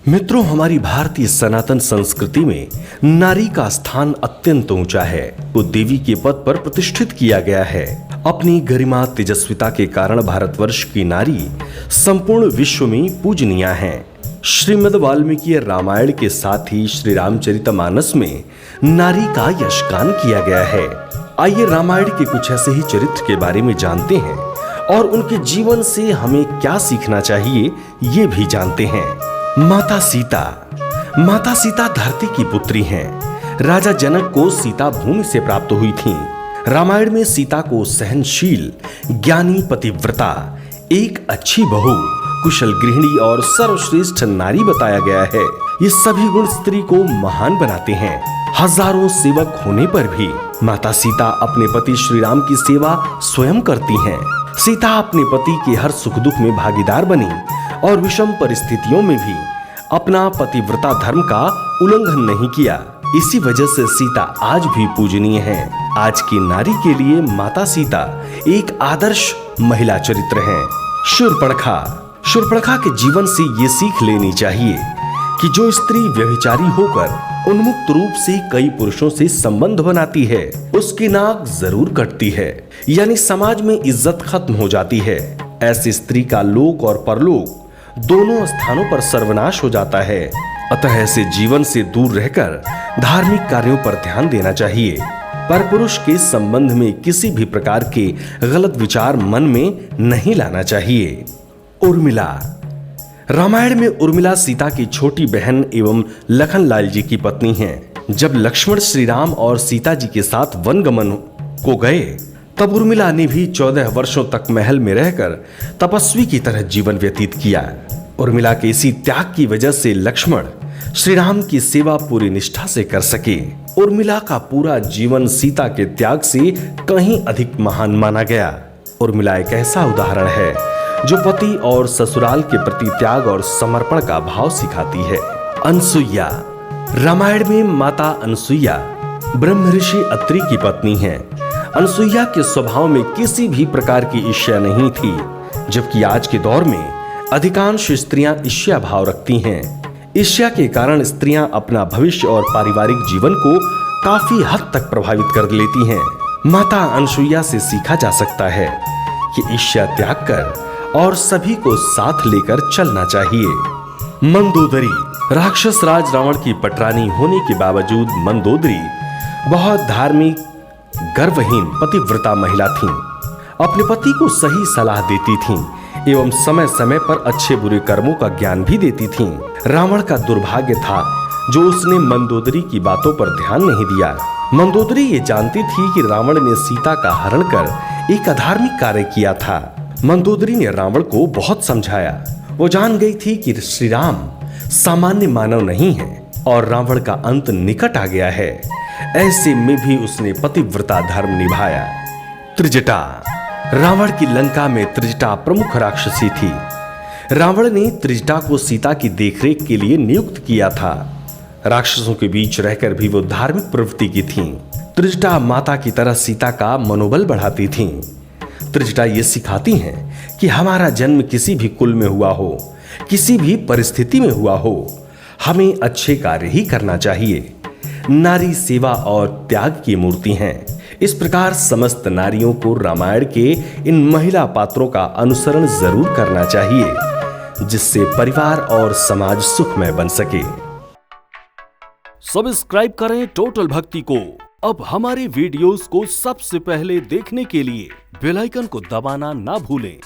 मित्रों, हमारी भारतीय सनातन संस्कृति में नारी का स्थान अत्यंत ऊंचा है। वो देवी के पद पर प्रतिष्ठित किया गया है। अपनी गरिमा तेजस्विता के कारण भारतवर्ष की नारी संपूर्ण विश्व में पूजनीय है। श्रीमद् वाल्मीकि रामायण के साथ ही श्री रामचरितमानस में नारी का यशगान किया गया है। आइए रामायण के कुछ ऐसे ही चरित्र के बारे में जानते हैं और उनके जीवन से हमें क्या सीखना चाहिए ये भी जानते हैं। माता सीता धरती की पुत्री हैं। राजा जनक को सीता भूमि से प्राप्त हुई थीं। रामायण में सीता को सहनशील, ज्ञानी पतिव्रता, एक अच्छी बहू, कुशल गृहिणी और सर्वश्रेष्ठ नारी बताया गया है। ये सभी गुण स्त्री को महान बनाते हैं। हजारों सेवक होने पर भी माता सीता अपने पति श्री राम की सेवा स्वयं करती हैं। सीता अपने पति के हर सुख दुख में भागीदार बनी और विषम परिस्थितियों में भी अपना पतिव्रता धर्म का उल्लंघन नहीं किया। इसी वजह से सीता आज भी पूजनीय है। आज की नारी के लिए माता सीता एक आदर्श महिला चरित्र है। शूर्पणखा के जीवन से ये सीख लेनी चाहिए कि जो स्त्री व्यभिचारी होकर उन्मुक्त रूप से कई पुरुषों से संबंध बनाती है, उसकी नाक जरूर कटती है, यानी समाज में इज्जत खत्म हो जाती है। ऐसी स्त्री का लोक और परलोक दोनों स्थानों पर सर्वनाश हो जाता है। अतः ऐसे जीवन से दूर रहकर धार्मिक कार्यों पर ध्यान देना चाहिए। पर पुरुष के संबंध में किसी भी प्रकार के गलत विचार मन में नहीं लाना चाहिए। उर्मिला। रामायण में उर्मिला सीता की छोटी बहन एवं लखन लाल जी की पत्नी हैं। जब लक्ष्मण श्री राम और सीता जी के साथ वनगमन को गए, तब उर्मिला ने भी 14 वर्षों तक महल में रहकर तपस्वी की तरह जीवन व्यतीत किया। उर्मिला के इसी त्याग की वजह से लक्ष्मण श्री राम की सेवा पूरी निष्ठा से कर सके। उर्मिला का पूरा जीवन सीता के त्याग से कहीं अधिक महान माना गया। उर्मिला एक ऐसा उदाहरण है जो पति और ससुराल के प्रति त्याग और समर्पण का भाव सिखाती है। अनसुईया। रामायण में माता अनसुईया ब्रह्म ऋषि अत्रि की पत्नी हैं। अनसुईया के स्वभाव में किसी भी प्रकार की ईर्ष्या नहीं थी, जबकि आज के दौर में अधिकांश स्त्रियां ईर्ष्या भाव रखती हैं। ईर्ष्या के कारण स्त्रियां अपना भविष्य और पारिवारिक जीवन को काफी हद तक प्रभावित कर लेती हैं। माता अनसुईया से सीखा जा सकता है कि ईर्ष्या त्याग कर और सभी को साथ लेकर चलना चाहिए। मंदोदरी। राक्षस राज रावण की पटरानी होने के बावजूद मंदोदरी बहुत धार्मिक, गर्वहीन पतिव्रता महिला थीं। अपने पति को सही सलाह देती थीं एवं समय समय पर अच्छे बुरे कर्मों का ज्ञान भी देती थीं। रावण का दुर्भाग्य था जो उसने मंदोदरी की बातों पर ध्यान नहीं दिया। मंदोदरी ये जानती थी कि रावण ने सीता का हरण कर एक अधार्मिक कार्य किया था। मंदोदरी ने रावण को बहुत समझाया। वो जान गई थी कि श्री राम सामान्य मानव नहीं है और रावण का अंत निकट आ गया है। ऐसे में भी उसने पतिव्रता धर्म निभाया। त्रिजटा। रावण की लंका में त्रिजटा प्रमुख राक्षसी थी। रावण ने त्रिजटा को सीता की देखरेख के लिए नियुक्त किया था। राक्षसों के बीच रहकर भी वो धार्मिक प्रवृत्ति की थीं। त्रिजटा माता की तरह सीता का मनोबल बढ़ाती थीं। त्रिजटा ये सिखाती हैं कि हमारा जन्म किसी भी कुल में हुआ हो, किसी भी परिस्थिति में हुआ हो, हमें अच्छे कार्य ही करना चाहिए। नारी सेवा और त्याग की मूर्ति हैं। इस प्रकार समस्त नारियों को रामायण के इन महिला पात्रों का अनुसरण जरूर करना चाहिए, जिससे परिवार और समाज सुखमय बन सके। सब्सक्राइब करें टोटल भक्ति को। अब हमारे वीडियोस को सबसे पहले देखने के लिए बेल आइकन को दबाना ना भूलें।